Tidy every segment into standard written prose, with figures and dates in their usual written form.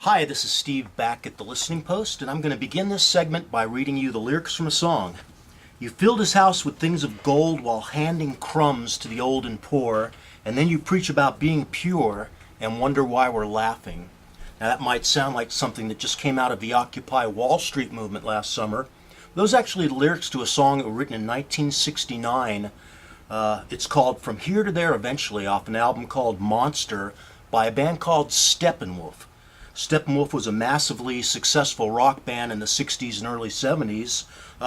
Hi, this is Steve back at the Listening Post, and I'm going to begin this segment by reading you the lyrics from a song. You filled his house with things of gold while handing crumbs to the old and poor, and then you preach about being pure and wonder why we're laughing. Now that might sound like something that just came out of the Occupy Wall Street movement last summer. Those are actually the lyrics to a song that were written in 1969. It's called From Here to There Eventually, off an album called Monster by a band called Steppenwolf. Steppenwolf was a massively successful rock band in the 60s and early 70s,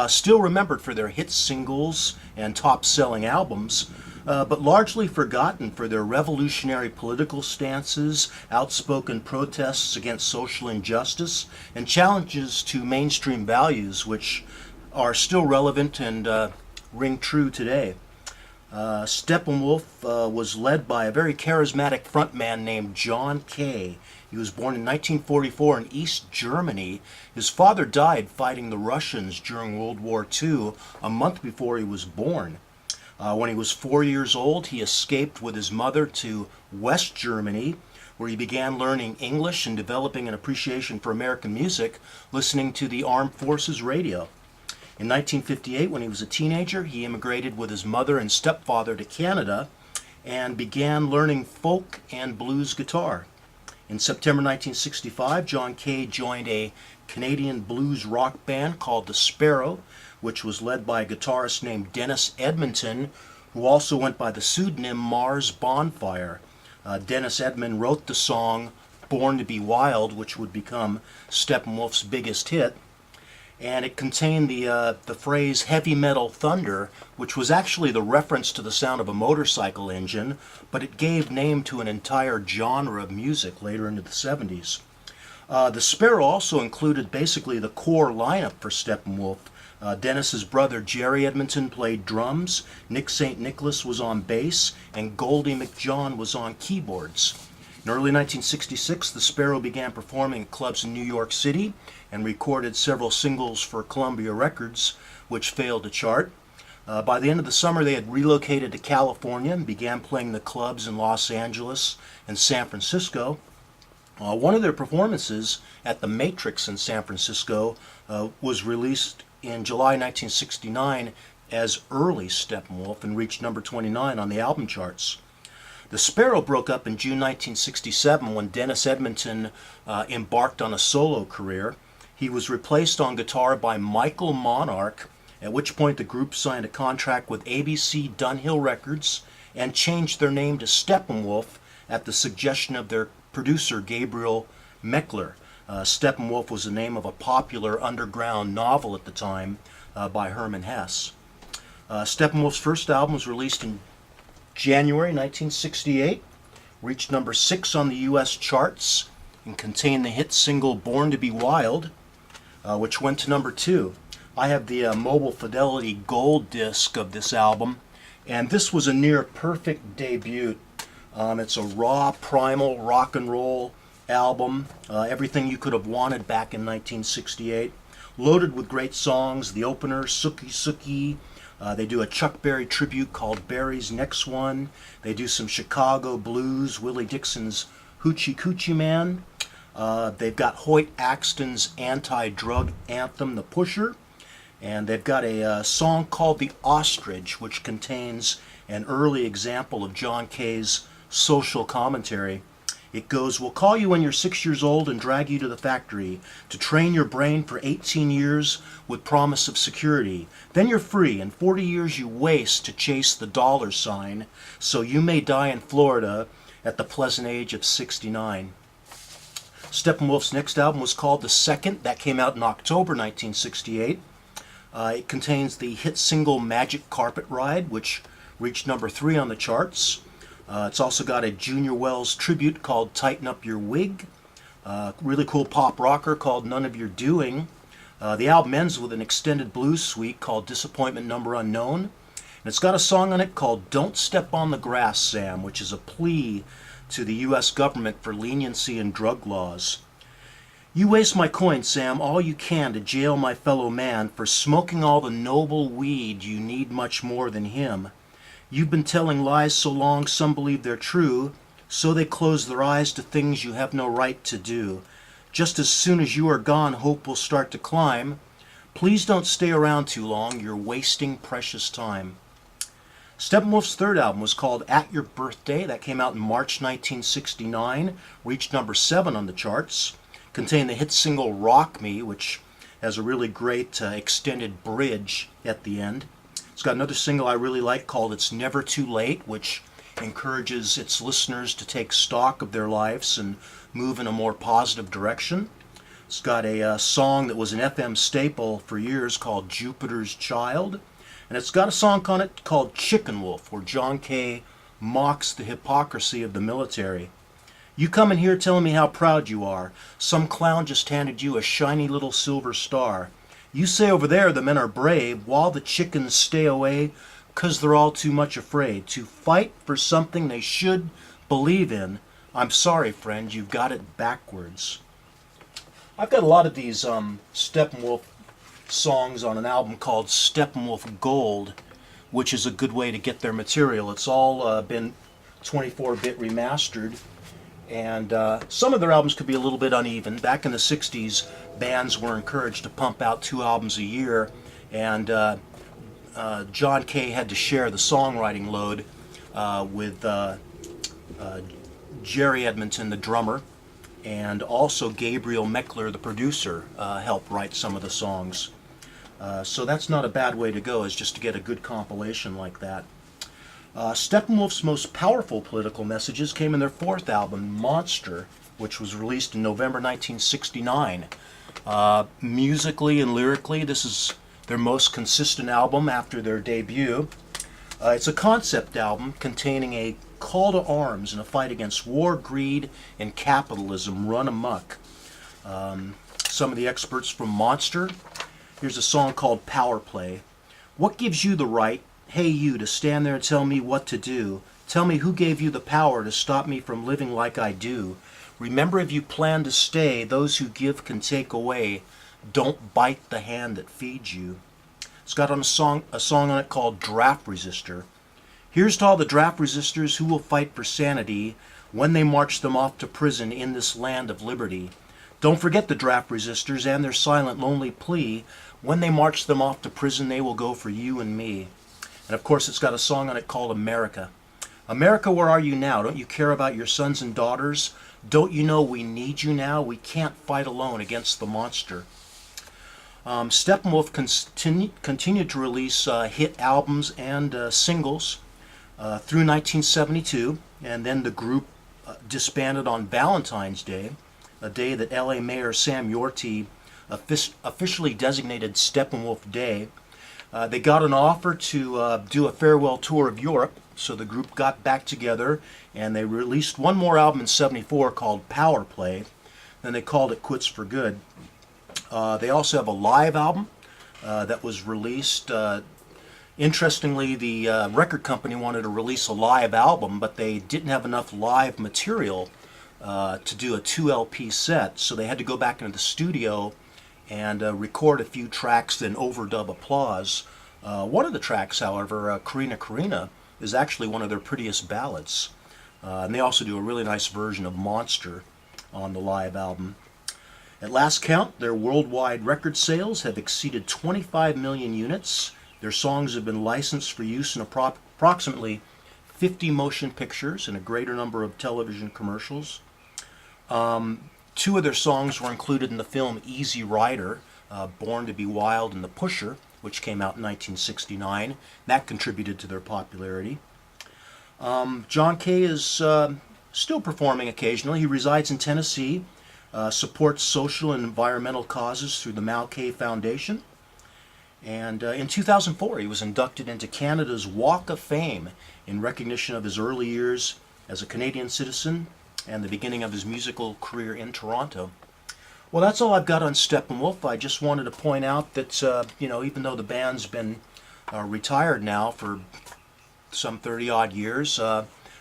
still remembered for their hit singles and top-selling albums, but largely forgotten for their revolutionary political stances, outspoken protests against social injustice, and challenges to mainstream values which are still relevant and ring true today. Steppenwolf was led by a very charismatic frontman named John Kay. He was born in 1944 in East Germany. His father died fighting the Russians during World War II a month before he was born. When he was 4 years old, he escaped with his mother to West Germany, where he began learning English and developing an appreciation for American music, listening to the Armed Forces radio. In 1958, when he was a teenager, he immigrated with his mother and stepfather to Canada and began learning folk and blues guitar. In September 1965, John Kay joined a Canadian blues rock band called the Sparrow, which was led by a guitarist named Dennis Edmonton, who also went by the pseudonym Mars Bonfire. Dennis Edmonton wrote the song Born to be Wild, which would become Steppenwolf's biggest hit. And it contained the phrase heavy metal thunder, which was actually the reference to the sound of a motorcycle engine, but it gave name to an entire genre of music later into the 70s. The Sparrow also included basically the core lineup for Steppenwolf. Dennis's brother Jerry Edmonton played drums, Nick St. Nicholas was on bass, and Goldie McJohn was on keyboards. In early 1966, the Sparrow began performing at clubs in New York City and recorded several singles for Columbia Records, which failed to chart. By the end of the summer, they had relocated to California and began playing the clubs in Los Angeles and San Francisco. One of their performances at the Matrix in San Francisco was released in July 1969 as Early Steppenwolf and reached number 29 on the album charts. The Sparrow broke up in June 1967 when Dennis Edmonton embarked on a solo career. He was replaced on guitar by Michael Monarch, at which point the group signed a contract with ABC Dunhill Records and changed their name to Steppenwolf at the suggestion of their producer Gabriel Meckler. Steppenwolf was the name of a popular underground novel at the time by Hermann Hesse. Steppenwolf's first album was released in January 1968, reached number 6 on the U.S. charts, and contained the hit single Born to be Wild, which went to number 2. I have the Mobile Fidelity gold disc of this album, and this was a near perfect debut. It's a raw, primal rock and roll album, everything you could have wanted back in 1968, loaded with great songs. The opener, Sookie Sookie. They do a Chuck Berry tribute called Berry's Next One. They do some Chicago blues, Willie Dixon's Hoochie Coochie Man. They've got Hoyt Axton's anti-drug anthem, The Pusher. And they've got a song called The Ostrich, which contains an early example of John Kay's social commentary. It goes, we'll call you when you're 6 years old and drag you to the factory to train your brain for 18 years with promise of security. Then you're free, and 40 years you waste to chase the dollar sign, so you may die in Florida at the pleasant age of 69. Steppenwolf's next album was called The Second. That came out in October 1968. It contains the hit single Magic Carpet Ride, which reached number 3 on the charts. It's also got a Junior Wells tribute called Tighten Up Your Wig, really cool pop rocker called None of Your Doing. The album ends with an extended blues suite called Disappointment Number Unknown. And it's got a song on it called Don't Step on the Grass, Sam, which is a plea to the U.S. government for leniency in drug laws. You waste my coin, Sam, all you can to jail my fellow man for smoking all the noble weed you need much more than him. You've been telling lies so long some believe they're true, so they close their eyes to things you have no right to do. Just as soon as you are gone, hope will start to climb. Please don't stay around too long, you're wasting precious time. Steppenwolf's third album was called At Your Birthday. That came out in March 1969, reached number 7 on the charts. Contained the hit single Rock Me, which has a really great extended bridge at the end. It's got another single I really like called It's Never Too Late, which encourages its listeners to take stock of their lives and move in a more positive direction. It's got a song that was an FM staple for years called Jupiter's Child. And it's got a song on it called Chicken Wolf, where John Kay mocks the hypocrisy of the military. You come in here telling me how proud you are. Some clown just handed you a shiny little silver star. You say over there the men are brave, while the chickens stay away 'cause they're all too much afraid to fight for something they should believe in. I'm sorry, friend, you've got it backwards. I've got a lot of these Steppenwolf songs on an album called Steppenwolf Gold, which is a good way to get their material. It's all been 24-bit remastered, and some of their albums could be a little bit uneven. Back in the 60s, bands were encouraged to pump out 2 albums a year, and John Kay had to share the songwriting load with Jerry Edmonton, the drummer, and also Gabriel Meckler, the producer, helped write some of the songs. So that's not a bad way to go, is just to get a good compilation like that. Steppenwolf's most powerful political messages came in their 4th album, Monster, which was released in November 1969. Musically and lyrically, this is their most consistent album after their debut. It's a concept album containing a call to arms in a fight against war, greed, and capitalism run amok. Some of the experts from Monster. Here's a song called Power Play. What gives you the right, hey you, to stand there and tell me what to do? Tell me who gave you the power to stop me from living like I do? Remember, if you plan to stay, those who give can take away. Don't bite the hand that feeds you. It's got a song on it called Draft Resistor. Here's to all the draft resistors who will fight for sanity when they march them off to prison in this land of liberty. Don't forget the draft resistors and their silent, lonely plea. When they march them off to prison, they will go for you and me. And of course, it's got a song on it called America. America, where are you now? Don't you care about your sons and daughters? Don't you know we need you now? We can't fight alone against the monster. Steppenwolf continued to release hit albums and singles through 1972, and then the group disbanded on Valentine's Day, a day that LA Mayor Sam Yorty officially designated Steppenwolf Day. They got an offer to do a farewell tour of Europe, so the group got back together and they released one more album in '74 called Power Play. Then they called it quits for good. They also have a live album that was released. Interestingly, the record company wanted to release a live album, but they didn't have enough live material to do a 2 LP set, so they had to go back into the studio and record a few tracks, then overdub applause. One of the tracks, however, Karina Karina, is actually one of their prettiest ballads. And they also do a really nice version of Monster on the live album. At last count, their worldwide record sales have exceeded 25 million units. Their songs have been licensed for use in approximately 50 motion pictures and a greater number of television commercials. 2 of their songs were included in the film Easy Rider, Born to be Wild and The Pusher, which came out in 1969. That contributed to their popularity. John Kay is still performing occasionally. He resides in Tennessee, supports social and environmental causes through the Mal Kay Foundation. And in 2004, he was inducted into Canada's Walk of Fame in recognition of his early years as a Canadian citizen and the beginning of his musical career in Toronto. Well, that's all I've got on Steppenwolf. I just wanted to point out that, even though the band's been retired now for some 30-odd years,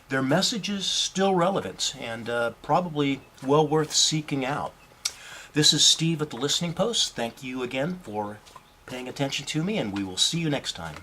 their message is still relevant and probably well worth seeking out. This is Steve at the Listening Post. Thank you again for paying attention to me, and we will see you next time.